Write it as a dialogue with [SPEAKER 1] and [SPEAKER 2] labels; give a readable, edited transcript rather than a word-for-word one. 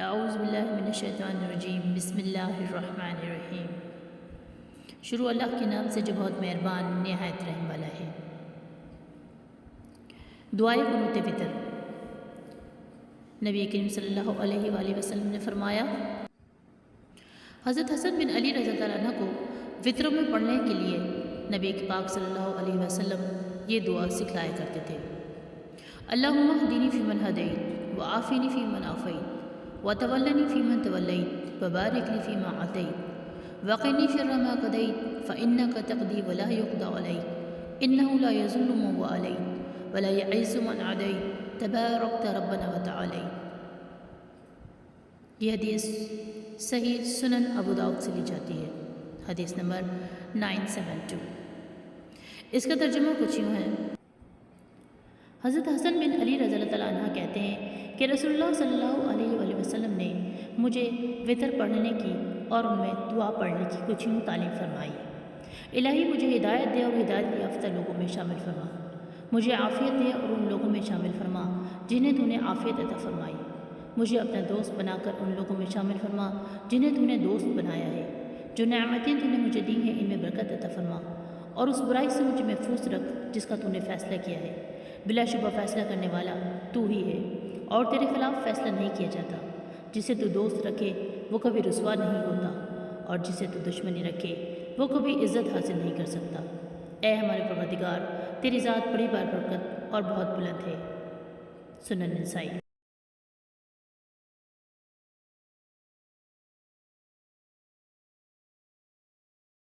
[SPEAKER 1] اعوذ باللہ من الشیطان الرجیم، بسم اللہ الرحمن الرحیم۔ شروع اللہ کے نام سے جو بہت مہربان نہایت رحم والا ہے۔ دعائے قنوت وتر۔ نبی کریم صلی اللہ علیہ وآلہ وسلم نے فرمایا، حضرت حسن بن علی رضی اللہ عنہ کو وطروں میں پڑھنے کے لیے نبی پاک صلی اللہ علیہ وسلم یہ دعا سکھلایا کرتے تھے: اللہم اہدنی فیمن ہدیت وعافنی فیمن عافیت وتولنی فیمن تولیت وبارک لی فیما اعطیت وقنی شر ما قضیت فانک تقضی ولا یقضی علیک انہ لا یذل من والیت ولا یعز من عادیت تبارکت ربنا وتعالیت۔ یہ حدیث صحیح سنن ابو داؤد سے لی جاتی ہے، حدیث نمبر 972۔ اس کا ترجمہ کچھ یوں ہے: حضرت حسن بن علی رضی اللہ عنہ کہتے ہیں کہ رسول اللہ صلی اللہ علیہ وآلہ وسلم نے مجھے وطر پڑھنے کی اور ان میں دعا پڑھنے کی کچھ یوں تعلیم فرمائی: الہی مجھے ہدایت دے اور ہدایت یافتہ لوگوں میں شامل فرما، مجھے عافیت دے اور ان لوگوں میں شامل فرما جنہیں تو نے عافیت عطا فرمائی، مجھے اپنا دوست بنا کر ان لوگوں میں شامل فرما جنہیں تو نے دوست بنایا ہے، جو نعمتیں تو نے مجھے دی ہیں ان میں برکت عطا فرما، اور اس برائی سے مجھے محفوظ رکھ جس کا تو نے فیصلہ کیا ہے۔ بلا شبہ فیصلہ کرنے والا تو ہی ہے اور تیرے خلاف فیصلہ نہیں کیا جاتا۔ جسے تو دوست رکھے وہ کبھی رسوا نہیں ہوتا، اور جسے تو دشمنی رکھے وہ کبھی عزت حاصل نہیں کر سکتا۔ اے ہمارے پروردگار، تیری ذات بڑی بار برکت اور بہت بلند ہے۔ سنن نسائی۔